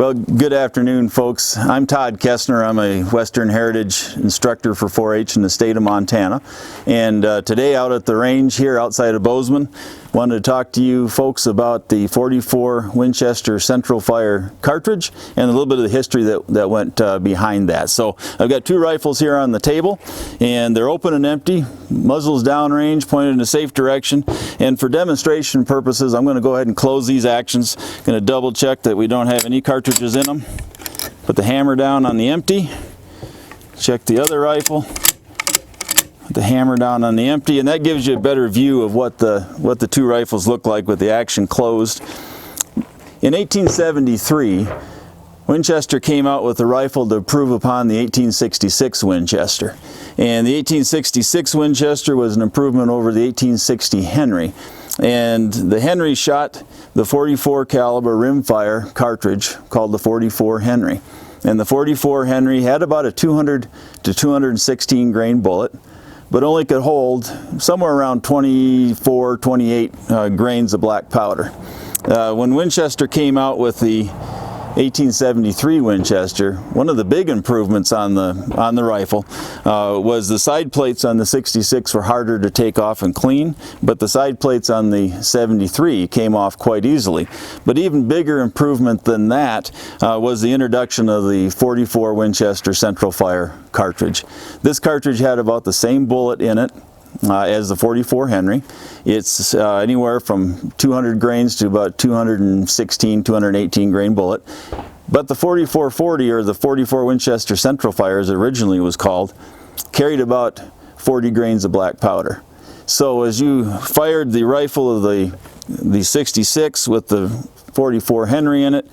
Well, good afternoon, folks. I'm Todd Kessner. I'm a Western Heritage instructor for 4-H in the state of Montana. And today out at the range here outside of Bozeman, wanted to talk to you folks about the .44 Winchester Central Fire cartridge and a little bit of the history that went behind that. So I've got two rifles here on the table, and they're open and empty, muzzles downrange, pointed in a safe direction. And for demonstration purposes, I'm going to go ahead and close these actions. Going to double check that we don't have any cartridges in them. Put the hammer down on the empty. Check the other rifle. Put the hammer down on the empty, and that gives you a better view of what the two rifles look like with the action closed. In 1873, Winchester came out with a rifle to improve upon the 1866 Winchester. And the 1866 Winchester was an improvement over the 1860 Henry. And the Henry shot the .44 caliber rimfire cartridge called the .44 Henry. And the .44 Henry had about a 200 to 216 grain bullet, but only could hold somewhere around 24, 28 grains of black powder. When Winchester came out with the 1873 Winchester, one of the big improvements on the rifle was the side plates on the 66 were harder to take off and clean, but the side plates on the 73 came off quite easily. But even bigger improvement than that was the introduction of the .44 Winchester Central Fire cartridge. This cartridge had about the same bullet in it as the .44 Henry. It's anywhere from 200 grains to about 216, 218 grain bullet. But the .4440, or the .44 Winchester Central Fire as it originally was called, carried about 40 grains of black powder. So as you fired the rifle of the 66 with the .44 Henry in it,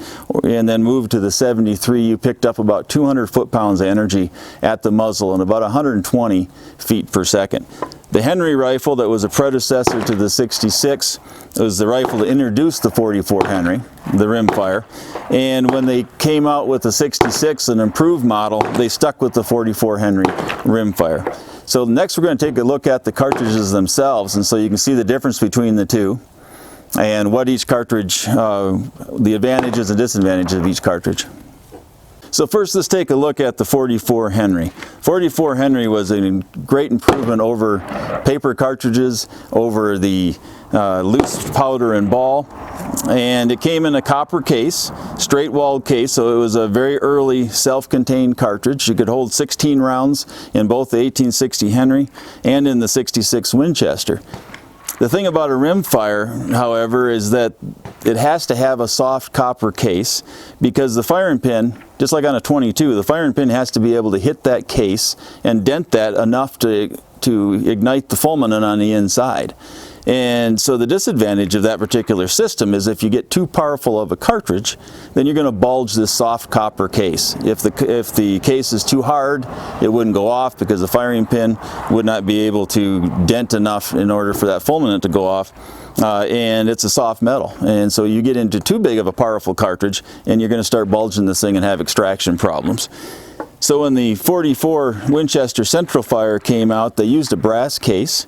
and then moved to the 73, you picked up about 200 foot-pounds of energy at the muzzle and about 120 feet per second. The Henry rifle that was a predecessor to the 66 was the rifle that introduced the .44 Henry, the Rimfire. And when they came out with the 66, an improved model, they stuck with the .44 Henry Rimfire. So next we're going to take a look at the cartridges themselves, and so you can see the difference between the two and what each cartridge, the advantages and disadvantages of each cartridge. So first, let's take a look at the .44 Henry. .44 Henry was a great improvement over paper cartridges, over the loose powder and ball, and it came in a copper case, straight-walled case, so it was a very early self-contained cartridge. You could hold 16 rounds in both the 1860 Henry and in the 66 Winchester. The thing about a rimfire, however, is that it has to have a soft copper case, because the firing pin, just like on a .22, the firing pin has to be able to hit that case and dent that enough to ignite the fulminant on the inside. And so the disadvantage of that particular system is if you get too powerful of a cartridge, then you're going to bulge this soft copper case. If the case is too hard, it wouldn't go off because the firing pin would not be able to dent enough in order for that fulminant to go off. And it's a soft metal, and so you get into too big of a powerful cartridge and you're going to start bulging this thing and have extraction problems. So when the .44 Winchester Central Fire came out, they used a brass case.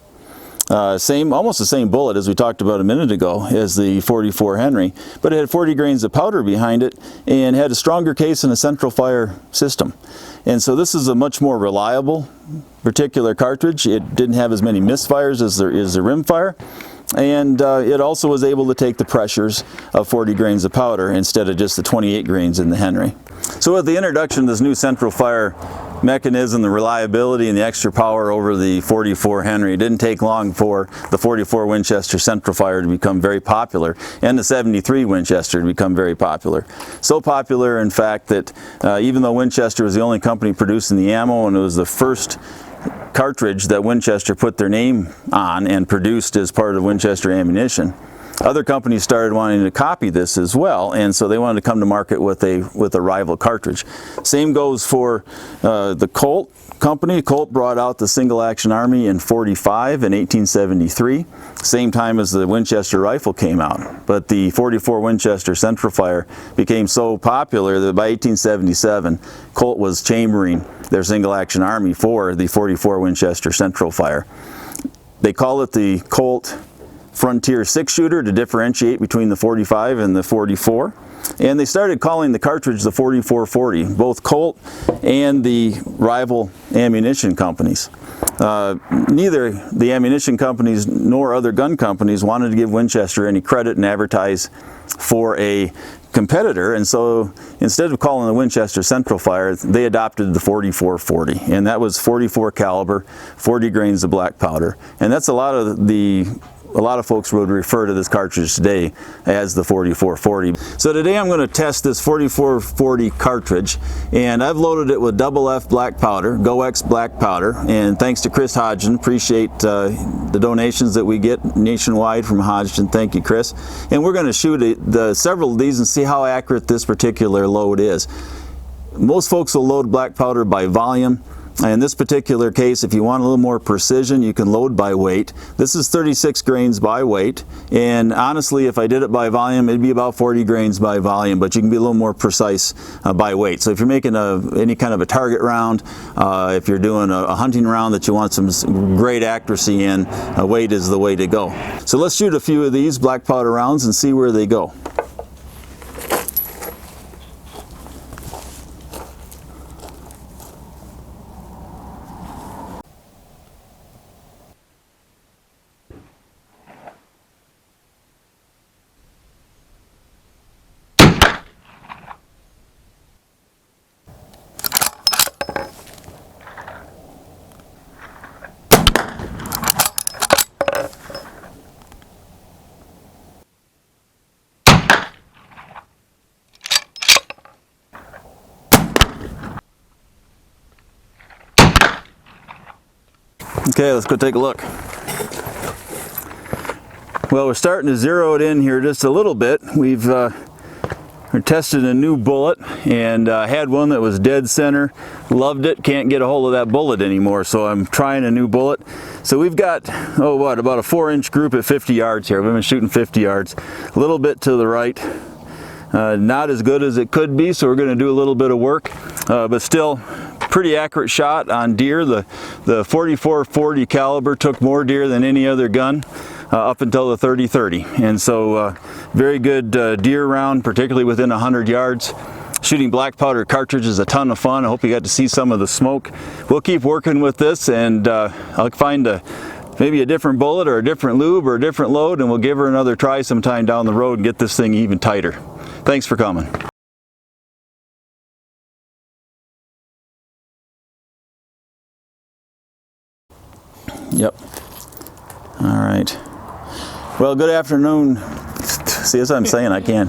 Almost the same bullet as we talked about a minute ago as the .44 Henry, but it had 40 grains of powder behind it and had a stronger case and a central fire system. And so this is a much more reliable particular cartridge. It didn't have as many misfires as there is the Rimfire, and it also was able to take the pressures of 40 grains of powder instead of just the 28 grains in the Henry. So with the introduction of this new central fire mechanism, the reliability and the extra power over the .44 Henry, it didn't take long for the .44 Winchester Central Fire to become very popular, and the 73 Winchester to become very popular. So popular, in fact, that even though Winchester was the only company producing the ammo, and it was the first cartridge that Winchester put their name on and produced as part of Winchester ammunition, other companies started wanting to copy this as well, and so they wanted to come to market with a rival cartridge. Same goes for the Colt company. Colt brought out the single action army in '45 in 1873, same time as the Winchester rifle came out. But the .44 Winchester Central Fire became so popular that by 1877, Colt was chambering their single action army for the .44 Winchester Central Fire. They call it the Colt Frontier 6-shooter to differentiate between the 45 and the 44. And they started calling the cartridge the 4440, both Colt and the rival ammunition companies. Neither the ammunition companies nor other gun companies wanted to give Winchester any credit and advertise for a competitor, and so instead of calling the Winchester Central Fire, they adopted the 4440, and that was 44 caliber, 40 grains of black powder, and that's a lot of folks would refer to this cartridge today as the 4440. So today I'm going to test this 4440 cartridge, and I've loaded it with double F black powder, GoX black powder, and thanks to Chris Hodgson, appreciate the donations that we get nationwide from Hodgson. Thank you, Chris. And we're going to shoot several of these and see how accurate this particular load is. Most folks will load black powder by volume. In this particular case, if you want a little more precision, you can load by weight. This is 36 grains by weight, and honestly, if I did it by volume, it'd be about 40 grains by volume, but you can be a little more precise by weight. So if you're making any kind of a target round, if you're doing a hunting round that you want some great accuracy in, weight is the way to go. So let's shoot a few of these black powder rounds and see where they go. Okay, let's go take a look. Well, we're starting to zero it in here just a little bit. We've tested a new bullet, and had one that was dead center, loved it, can't get a hold of that bullet anymore, so I'm trying a new bullet. So we've got, about a 4-inch group at 50 yards here. We've been shooting 50 yards, a little bit to the right. Not as good as it could be, so we're going to do a little bit of work, but still pretty accurate shot on deer. The 4440 caliber took more deer than any other gun up until the 30-30, and so very good deer round, particularly within 100 yards. Shooting black powder cartridge is a ton of fun. I hope you got to see some of the smoke. We'll keep working with this, and I'll find maybe a different bullet or a different lube or a different load, and we'll give her another try sometime down the road and get this thing even tighter. Thanks for coming. Yep. All right. Well, good afternoon. See, as I'm saying, I can.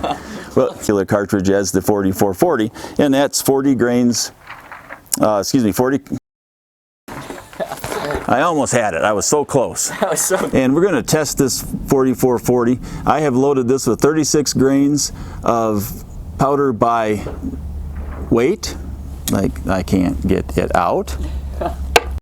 Well, killer cartridge as the 4440, and that's 40 grains. 40. I almost had it. I was so close. And we're going to test this 4440. I have loaded this with 36 grains of powder by weight. Like, I can't get it out.